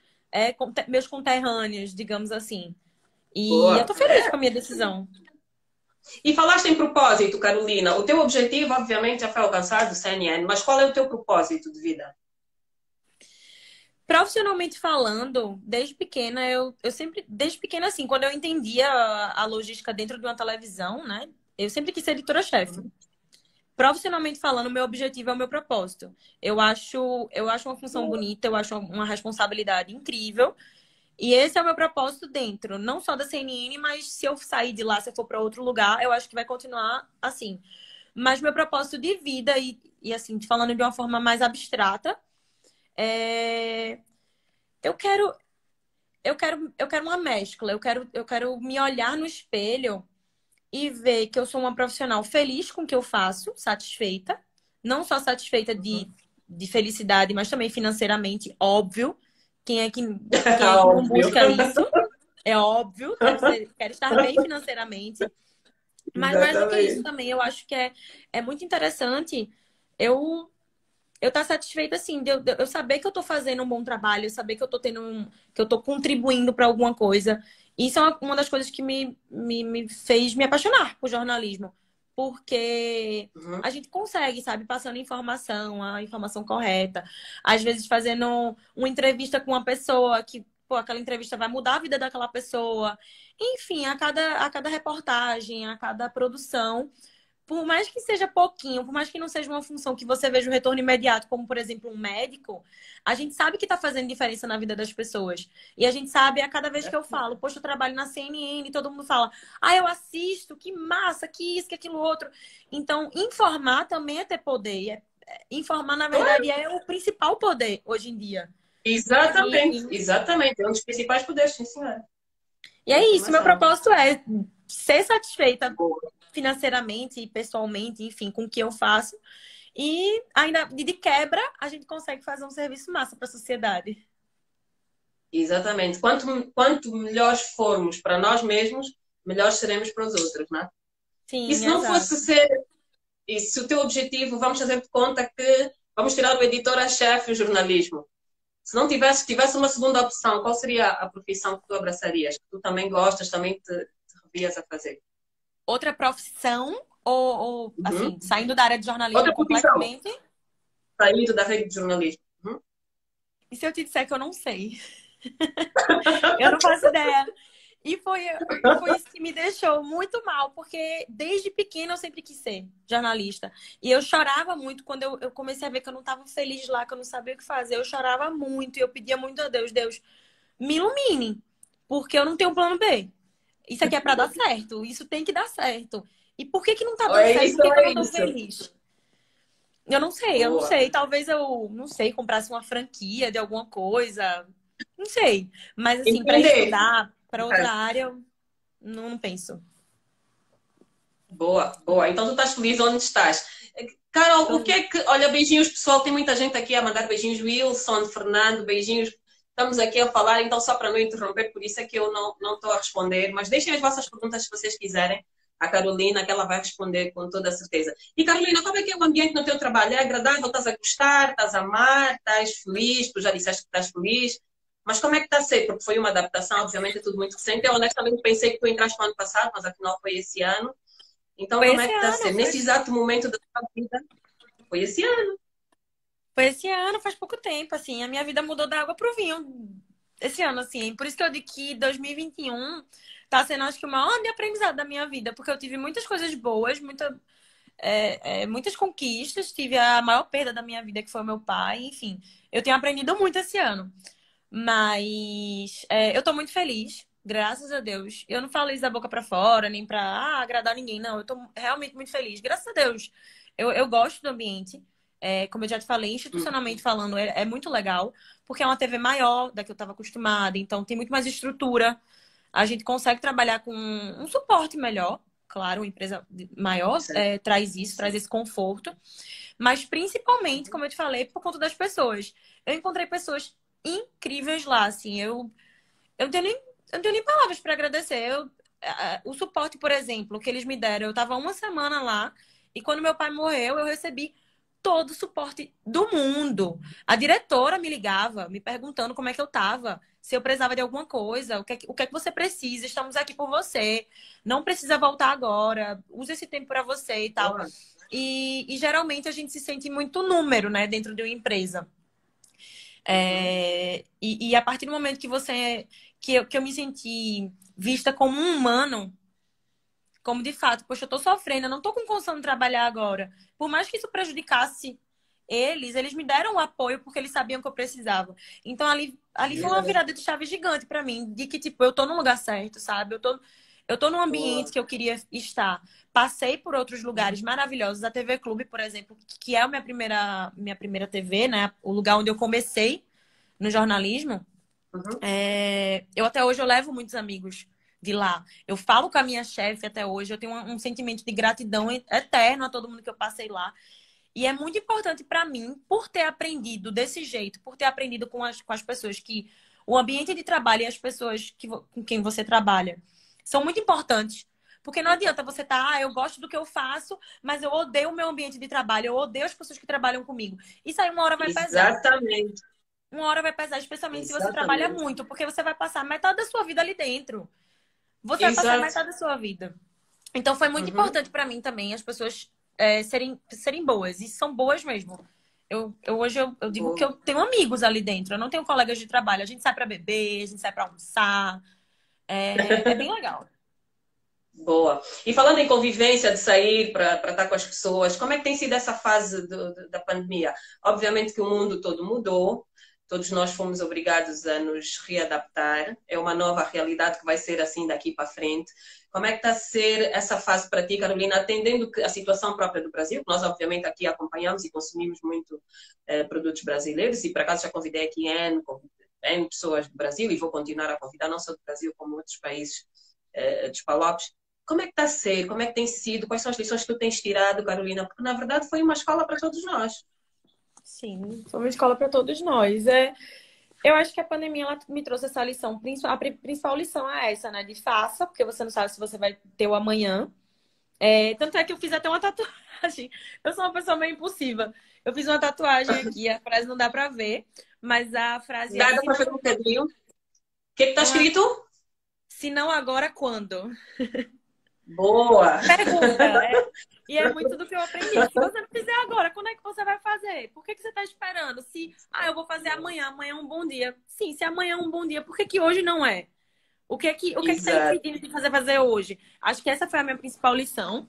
S2: meus conterrâneos, digamos assim? E eu
S1: Boa.
S2: tô feliz com a minha decisão.
S1: E falaste em propósito, Carolina. O teu objetivo, obviamente, já foi alcançado, CNN, mas qual é o teu propósito de vida?
S2: Profissionalmente falando, desde pequena, eu sempre, desde pequena, assim, quando eu entendia a logística dentro de uma televisão, né? Eu sempre quis ser editora-chefe. Profissionalmente falando, meu objetivo é o meu propósito. Eu acho uma função
S1: Boa.
S2: bonita, eu acho uma responsabilidade incrível. E esse é o meu propósito dentro, não só da CNN, mas se eu sair de lá, se eu for para outro lugar, eu acho que vai continuar assim. Mas meu propósito de vida, e assim, falando de uma forma mais abstrata, é... eu quero, eu quero uma mescla. Eu quero me olhar no espelho e ver que eu sou uma profissional feliz com o que eu faço, satisfeita. Não só satisfeita de felicidade, mas também financeiramente, óbvio. Quem é que não
S1: Óbvio.
S2: busca isso? É óbvio, quero estar bem financeiramente. Mas mais do que isso
S1: Exatamente.
S2: também, eu acho que é muito interessante eu eu estar satisfeita assim, de eu saber que eu estou fazendo um bom trabalho, eu saber que eu estou que eu estou contribuindo para alguma coisa. Isso é uma das coisas que me fez me apaixonar por jornalismo. Porque
S1: Uhum.
S2: a gente consegue, sabe, passando informação, a informação correta. Às vezes fazendo uma entrevista com uma pessoa que, pô, aquela entrevista vai mudar a vida daquela pessoa. Enfim, a cada reportagem, a cada produção, por mais que seja pouquinho, por mais que não seja uma função que você veja o retorno imediato, como por exemplo um médico, a gente sabe que está fazendo diferença na vida das pessoas. E a gente sabe a cada vez que eu falo, poxa, eu trabalho na CNN, e todo mundo fala, ah, eu assisto, que massa, que isso, que aquilo outro. Então, informar também é ter poder. Informar, na verdade, é o principal poder hoje em dia.
S1: Exatamente,
S2: E,
S1: exatamente. É um dos principais poderes, sim, senhora.
S2: e
S1: A
S2: é isso, meu
S1: informação.
S2: propósito é ser satisfeita
S1: Boa.
S2: financeiramente e pessoalmente, enfim, com o que eu faço. E ainda de quebra, a gente consegue fazer um serviço massa para a sociedade.
S1: Exatamente. Quanto melhores formos para nós mesmos, melhores seremos para os outros, não é? E
S2: Sim,
S1: se não fosse
S2: exato.
S1: ser, e se o teu objetivo, vamos fazer de conta que vamos tirar o editor-chefe e o jornalismo. Se não tivesse uma segunda opção, qual seria a profissão que tu abraçarias? Que tu também gostas, também te revias a fazer?
S2: Outra profissão, ou
S1: Uhum.
S2: assim, saindo da área de jornalismo
S1: Outra profissão,
S2: completamente.
S1: saindo da rede de jornalismo. Uhum.
S2: E se eu te disser que eu não sei? Eu não faço ideia. E foi isso que me deixou muito mal, porque desde pequena eu sempre quis ser jornalista. E eu chorava muito quando eu comecei a ver que eu não estava feliz lá, que eu não sabia o que fazer. Eu chorava muito e eu pedia muito a Deus, Deus, me ilumine, porque eu não tenho plano B. Isso aqui é para dar certo, isso tem que dar certo. E por que que não tá dando
S1: É
S2: certo?
S1: isso,
S2: Por que que eu
S1: é
S2: não tô
S1: isso.
S2: feliz? Eu não sei, eu não
S1: Boa.
S2: sei. Talvez eu, não sei, comprasse uma franquia de alguma coisa. Não sei. Mas, assim, para
S1: Empreender.
S2: estudar para
S1: No
S2: outra
S1: caso.
S2: área, eu não penso.
S1: Boa, boa. Então tu estás feliz onde estás. Carol, o que
S2: Então,
S1: é que. Olha, beijinhos, pessoal. Tem muita gente aqui a mandar beijinhos. Wilson, Fernando, beijinhos. Estamos aqui a falar, então só para não interromper, por isso é que eu não estou a responder. Mas deixem as vossas perguntas se vocês quiserem. A Carolina, que ela vai responder com toda a certeza. E Carolina, como é que é o ambiente no teu trabalho? É agradável? Estás a gostar? Estás a amar? Estás feliz? Tu já disseste que estás feliz. Mas como é que está a ser? Porque foi uma adaptação, obviamente é tudo muito recente. Eu honestamente pensei que tu entraste no ano passado, mas afinal foi esse ano. Então,
S2: foi
S1: como é
S2: esse
S1: que está a
S2: ano,
S1: ser? Nesse exato momento da sua vida, foi esse ano.
S2: foi esse ano, faz pouco tempo, assim. A minha vida mudou da água pro vinho esse ano, assim. Por isso que eu digo que 2021 tá sendo, acho que, o maior ano de aprendizado da minha vida, porque eu tive muitas coisas boas, muitas conquistas, tive a maior perda da minha vida, que foi o meu pai, enfim. Eu tenho aprendido muito esse ano. Mas eu tô muito feliz, graças a Deus. Eu não falo isso da boca pra fora, nem pra agradar ninguém, não. Eu tô realmente muito feliz, graças a Deus. Eu gosto do ambiente. Como eu já te falei, institucionalmente falando, é muito legal, porque é uma TV maior da que eu estava acostumada, então tem muito mais estrutura. A gente consegue trabalhar com um suporte melhor. Claro, uma empresa maior
S1: Certo.
S2: traz isso, traz esse conforto. Mas principalmente, como eu te falei, por conta das pessoas. Eu encontrei pessoas incríveis lá, assim. Eu não tenho nem, eu não tenho nem palavras para agradecer. O suporte, por exemplo, que eles me deram, eu estava uma semana lá e quando meu pai morreu, eu recebi todo o suporte do mundo. A diretora me ligava, me perguntando como é que eu estava, se eu precisava de alguma coisa, o que é que você precisa, estamos aqui por você. Não precisa voltar agora, use esse tempo para você e tal.
S1: Boa.
S2: E geralmente a gente se sente muito número, né, dentro de uma empresa.
S1: Uhum.
S2: E a partir do momento que eu me senti vista como um humano, como de fato, poxa, eu tô sofrendo, eu não tô com condição de trabalhar agora. Por mais que isso prejudicasse eles me deram o apoio porque eles sabiam que eu precisava. Então ali foi uma virada de chave gigante pra mim, de que tipo, eu tô no lugar certo, sabe? Eu tô num ambiente
S1: Boa.
S2: que eu queria estar. Passei por outros lugares maravilhosos, a TV Clube, por exemplo, que é a minha primeira TV, né? O lugar onde eu comecei no jornalismo.
S1: Uhum.
S2: Eu até hoje eu levo muitos amigos de lá. Eu falo com a minha chefe até hoje, eu tenho um sentimento de gratidão eterno a todo mundo que eu passei lá. E é muito importante para mim, por ter aprendido desse jeito, por ter aprendido com as pessoas que o ambiente de trabalho e as pessoas com quem você trabalha são muito importantes. Porque não adianta você eu gosto do que eu faço, mas eu odeio o meu ambiente de trabalho, eu odeio as pessoas que trabalham comigo. Isso aí uma hora vai pesar.
S1: Exatamente.
S2: Uma hora vai pesar, especialmente se você trabalha
S1: Exatamente.
S2: muito, porque você vai passar metade da sua vida ali dentro. Você vai passar
S1: Exato.
S2: metade da sua vida. Então foi muito
S1: Uhum.
S2: importante para mim também as pessoas serem boas. E são boas mesmo. Hoje eu digo que
S1: Boa.
S2: eu tenho amigos ali dentro. Eu não tenho colegas de trabalho. A gente sai para beber, a gente sai para almoçar. É bem legal.
S1: Boa. E falando em convivência, de sair para estar com as pessoas, como é que tem sido essa fase da pandemia? Obviamente que o mundo todo mudou, todos nós fomos obrigados a nos readaptar, é uma nova realidade que vai ser assim daqui para frente. Como é que está a ser essa fase para ti, Carolina, atendendo a situação própria do Brasil? Nós, obviamente, aqui acompanhamos e consumimos muito produtos brasileiros, e por acaso já convidei aqui N pessoas do Brasil e vou continuar a convidar, não só do Brasil, como outros países dos PALOPs. Como é que está a ser? Como é que tem sido? Quais são as lições que tu tens tirado, Carolina? Porque, na verdade, foi uma escola para todos nós.
S2: Sim, foi uma escola para todos nós. Eu acho que a pandemia ela me trouxe essa lição. A principal lição é essa, né? De faça, porque você não sabe se você vai ter o amanhã. Tanto é que eu fiz até uma tatuagem. Eu sou uma pessoa meio impulsiva. Eu fiz uma tatuagem aqui, a frase não dá pra ver, mas a frase é
S1: Dá para ver um bocadinho. O que é que está
S2: não,
S1: escrito?
S2: se não agora, quando?
S1: Boa!
S2: Pergunta. E é muito do que eu aprendi. Se você não fizer agora, quando é que você vai fazer? Por que que você está esperando? Se, eu vou fazer amanhã, amanhã é um bom dia. Sim, se amanhã é um bom dia, por que que hoje não é? O que é que tá
S1: Exato.
S2: impedindo de fazer hoje? Acho que essa foi a minha principal lição.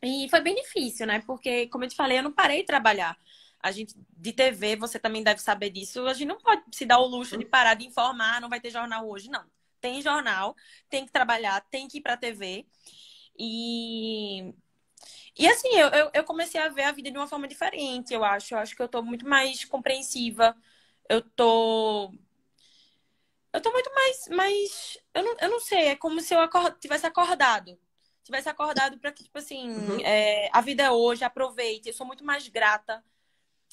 S2: E foi bem difícil, né? Porque, como eu te falei, eu não parei de trabalhar. A gente, de TV, você também deve saber disso. A gente não pode se dar o luxo de parar de informar, não vai ter jornal hoje, não. Tem jornal, tem que trabalhar, tem que ir pra TV. E, e assim, eu comecei a ver a vida de uma forma diferente, eu acho. Eu acho que eu tô muito mais compreensiva. Eu tô. Eu tô muito mais. Eu não sei, é como se eu tivesse acordado. Tivesse acordado pra que, tipo assim,
S1: Uhum,
S2: a vida é hoje, aproveite. Eu sou muito mais grata.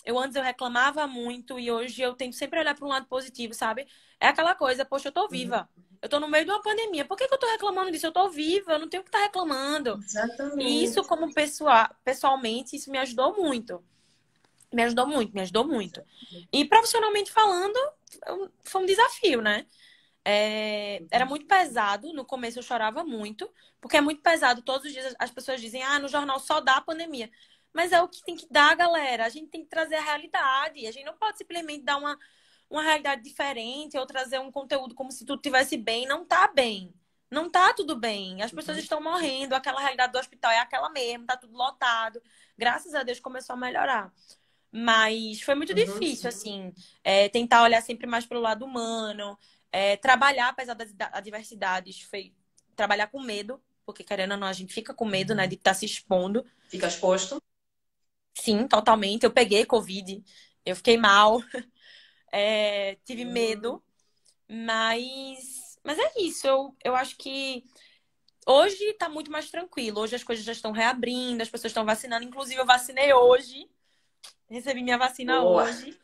S2: Antes eu reclamava muito e hoje eu tento sempre olhar para um lado positivo, sabe? É aquela coisa, poxa, eu tô
S1: uhum.
S2: viva. Eu tô no meio de uma pandemia. Por que que eu tô reclamando disso? Eu tô viva, eu não tenho que estar reclamando. E isso,
S1: Exatamente.
S2: como pessoalmente, isso me ajudou muito. Me ajudou muito, me ajudou muito. E profissionalmente falando, foi um desafio, né? Era muito pesado. No começo eu chorava muito, porque é muito pesado. Todos os dias as pessoas dizem, no jornal só dá a pandemia. Mas é o que tem que dar, galera. A gente tem que trazer a realidade. A gente não pode simplesmente dar uma realidade diferente ou trazer um conteúdo como se tudo estivesse bem. Não tá bem. Não tá tudo bem. As pessoas
S1: Uhum,
S2: estão morrendo. Aquela realidade do hospital é aquela mesmo, tá tudo lotado. Graças a Deus começou a melhorar. Mas foi muito
S1: uhum.
S2: difícil, assim, tentar olhar sempre mais pelo lado humano, trabalhar, apesar das adversidades, foi trabalhar com medo, porque querendo ou não, a gente fica com medo, né, de estar se expondo.
S1: Fica exposto.
S2: Sim, totalmente. Eu peguei Covid, eu fiquei mal, tive medo, mas é isso. Eu acho que hoje tá muito mais tranquilo. Hoje as coisas já estão reabrindo, as pessoas estão vacinando. Inclusive, eu vacinei hoje, recebi minha vacina
S1: Boa.
S2: hoje.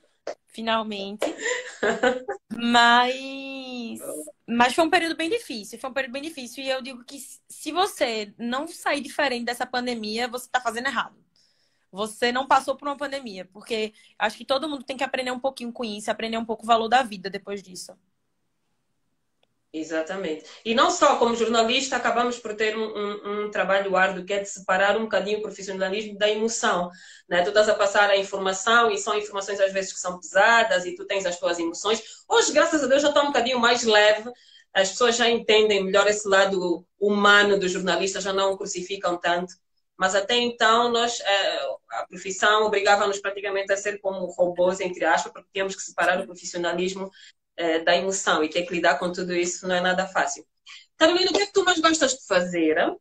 S2: Finalmente. Mas foi um período bem difícil. Foi um período bem difícil. E eu digo que se você não sair diferente dessa pandemia, você está fazendo errado. Você não passou por uma pandemia. Porque acho que todo mundo tem que aprender um pouquinho com isso, aprender um pouco o valor da vida depois disso.
S1: Exatamente. E não só como jornalista, acabamos por ter um trabalho árduo que é de separar um bocadinho o profissionalismo da emoção. Né? Tu estás a passar a informação e são informações às vezes que são pesadas e tu tens as tuas emoções. Hoje, graças a Deus, já está um bocadinho mais leve. As pessoas já entendem melhor esse lado humano do jornalista, já não o crucificam tanto. Mas até então, a profissão obrigava-nos praticamente a ser como robôs, entre aspas, porque tínhamos que separar o profissionalismo da emoção e ter que lidar com tudo isso não é nada fácil. Carolina, o que é que tu mais gostas de fazer? Quais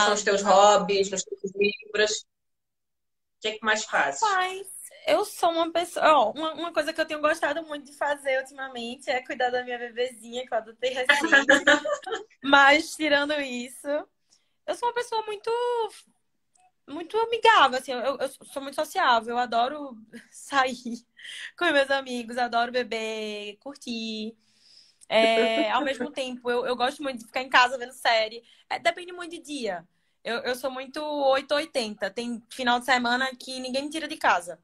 S1: são
S2: Na,
S1: os teus
S2: na...
S1: hobbies, nos teus livros? O que é que mais fazes?
S2: Rapaz, eu sou uma pessoa. Ó, uma coisa que eu tenho gostado muito de fazer ultimamente é cuidar da minha bebezinha, que eu adotei recente. Mas, tirando isso, eu sou uma pessoa muito amigável, assim, eu sou muito sociável, eu adoro sair com meus amigos, adoro beber, curtir. Ao mesmo tempo, eu gosto muito de ficar em casa vendo série. Depende muito de dia. Eu sou muito 880. Tem final de semana que ninguém me tira de casa.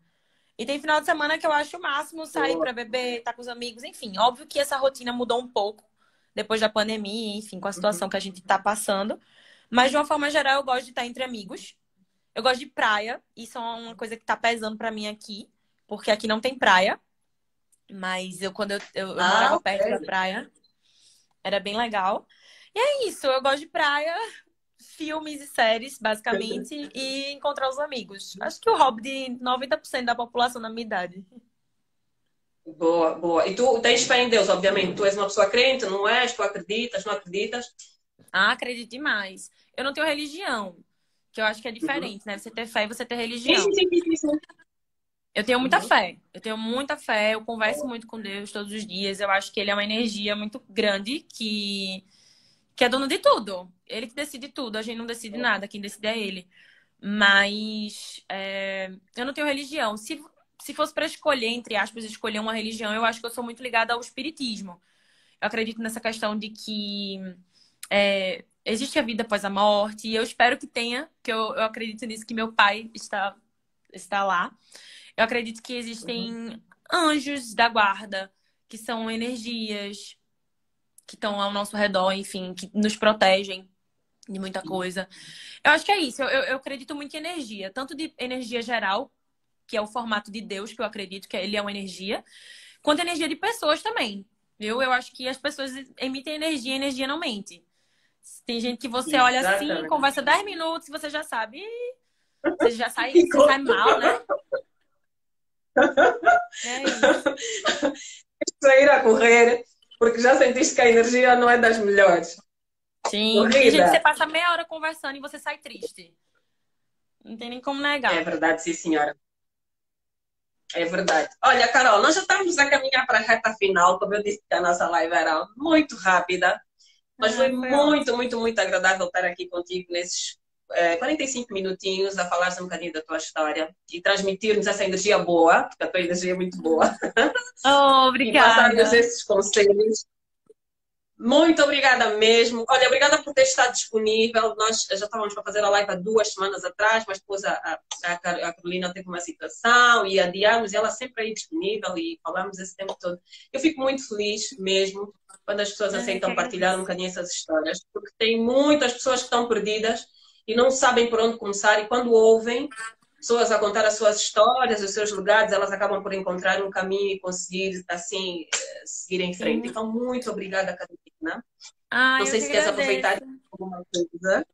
S2: E tem final de semana que eu acho o máximo sair
S1: Boa.
S2: pra beber, estar com os amigos, enfim. Óbvio que essa rotina mudou um pouco depois da pandemia, enfim, com a situação
S1: Uhum.
S2: que a gente tá passando. Mas de uma forma geral, eu gosto de estar entre amigos. Eu gosto de praia. Isso é uma coisa que tá pesando pra mim aqui, porque aqui não tem praia. Mas quando eu
S1: Ah,
S2: morava
S1: ok.
S2: perto da praia, era bem legal. E é isso, eu gosto de praia, filmes e séries, basicamente, e encontrar os amigos. Acho que o hobby de 90% da população da minha idade.
S1: Boa, boa. E tu tens fé em Deus, obviamente. Tu és uma pessoa crente, não és? Tu acreditas, não acreditas?
S2: Ah, acredito demais. Eu não tenho religião, que eu acho que é
S1: Uhum.
S2: diferente, né? Você ter fé e você ter
S1: Sim, sim,
S2: religião.
S1: sim, sim, sim.
S2: Eu tenho muita
S1: Uhum.
S2: fé. Eu tenho muita fé. Eu converso muito com Deus todos os dias. Eu acho que ele é uma energia muito grande que é dono de tudo. Ele que decide tudo. A gente não decide nada. Quem decide é ele. Mas eu não tenho religião. Se fosse para escolher, entre aspas, escolher uma religião, eu acho que eu sou muito ligada ao espiritismo. Eu acredito nessa questão de que existe a vida após a morte. E eu espero que tenha, que eu acredito nisso, que meu pai está lá. Eu acredito que
S1: Uhum.
S2: existem anjos da guarda, que são energias que estão ao nosso redor, enfim, que nos protegem de muita coisa. Eu acho que é isso. Eu acredito muito em energia, tanto de energia geral, que é o formato de Deus, que eu acredito que ele é uma energia, quanto energia de pessoas também. viu? Eu acho que as pessoas emitem energia, a energia não mente. Tem gente que você olha assim,
S1: Exatamente.
S2: conversa 10 minutos e você já sabe. Ih, você
S1: Ficou
S2: sai mal, né? É isso.
S1: sair a correr, porque já sentiste que a energia não é das melhores.
S2: Sim, tem gente que você
S1: Corrida.
S2: passa meia hora conversando e você sai triste. Não tem nem como
S1: É
S2: negar.
S1: verdade, sim, senhora. É verdade. Olha, Carol, nós já estamos a caminhar para a reta final, como eu disse que a nossa live era muito rápida, mas foi
S2: Ah, foi ótimo.
S1: muito, muito, muito agradável estar aqui contigo nesses 45 minutinhos a falar um bocadinho da tua história e transmitir-nos essa energia boa, porque a tua energia é muito boa,
S2: Oh,
S1: e passar-nos
S2: obrigada.
S1: esses conselhos. Muito obrigada mesmo. Olha, obrigada por ter estado disponível. Nós já estávamos para fazer a live há 2 semanas atrás, mas depois a Carolina teve uma situação e adiamos, e ela sempre aí disponível e falamos esse tempo todo. Eu fico muito feliz mesmo quando as pessoas
S2: Eu que
S1: aceitam partilhar um
S2: agradeço.
S1: bocadinho essas histórias, porque tem muitas pessoas que estão perdidas e não sabem por onde começar, e quando ouvem pessoas a contar as suas histórias, os seus legados, elas acabam por encontrar um caminho e conseguir, assim, seguir em frente.
S2: Sim.
S1: Então, muito obrigada, Carolina.
S2: Ah,
S1: Não
S2: eu
S1: sei
S2: que
S1: se queres aproveitar
S2: agradeço.
S1: alguma coisa.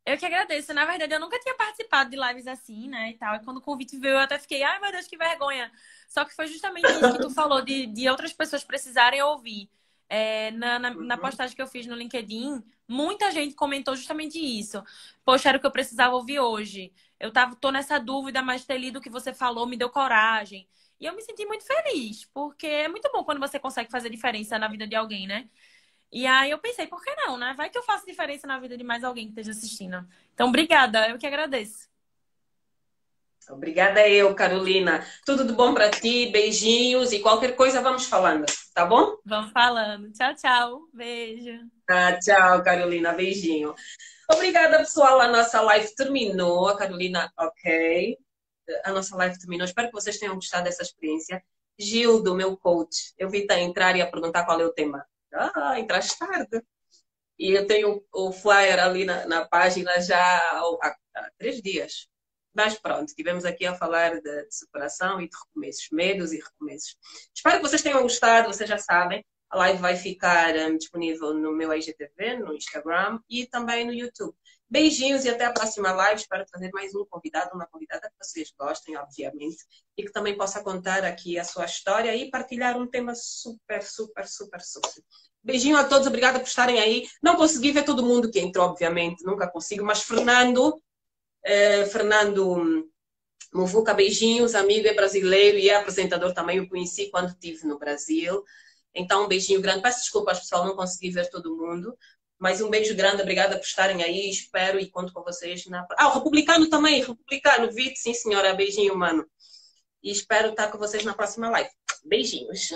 S2: Eu que agradeço. Na verdade, eu nunca tinha participado de lives assim, né, e tal. E quando o convite veio, eu até fiquei, ai, meu Deus, que vergonha. Só que foi justamente isso que tu falou, de outras pessoas precisarem ouvir. Na
S1: Uhum.
S2: postagem que eu fiz no LinkedIn, muita gente comentou justamente isso. Poxa, era o que eu precisava ouvir hoje. Tô nessa dúvida, mas ter lido o que você falou me deu coragem. E eu me senti muito feliz, porque é muito bom quando você consegue fazer diferença na vida de alguém, né? E aí eu pensei, por que não, né? Vai que eu faço diferença na vida de mais alguém que esteja assistindo. Então, obrigada, eu que agradeço.
S1: Obrigada eu, Carolina. Tudo de bom para ti, beijinhos e qualquer coisa vamos falando, tá bom?
S2: Vamos falando. Tchau, tchau. Beijo.
S1: Ah, tchau, Carolina. Beijinho. Obrigada, pessoal. A nossa live terminou. A Carolina, ok. A nossa live terminou. Espero que vocês tenham gostado dessa experiência. Gildo, meu coach, eu vi-te a entrar e a perguntar qual é o tema. Ah, entraste tarde. E eu tenho o flyer ali na página já há 3 dias. Mas pronto, estivemos aqui a falar de superação e de recomeços, medos e recomeços. Espero que vocês tenham gostado, vocês já sabem. A live vai ficar disponível no meu IGTV, no Instagram e também no YouTube. Beijinhos e até a próxima live. Espero trazer mais um convidado, uma convidada que vocês gostem, obviamente, e que também possa contar aqui a sua história e partilhar um tema super, super, super, super. Beijinho a todos, obrigada por estarem aí. Não consegui ver todo mundo que entrou, obviamente, nunca consigo, mas Fernando Muvuca, beijinhos, amigo, é brasileiro e é apresentador também, eu conheci quando estive no Brasil. Então, um beijinho grande. Peço desculpas, pessoal, não consegui ver todo mundo, mas um beijo grande, obrigada por estarem aí, espero e conto com vocês na... Ah, o Republicano também, Republicano, Vite, sim senhora, beijinho, mano. E espero estar com vocês na próxima live. Beijinhos.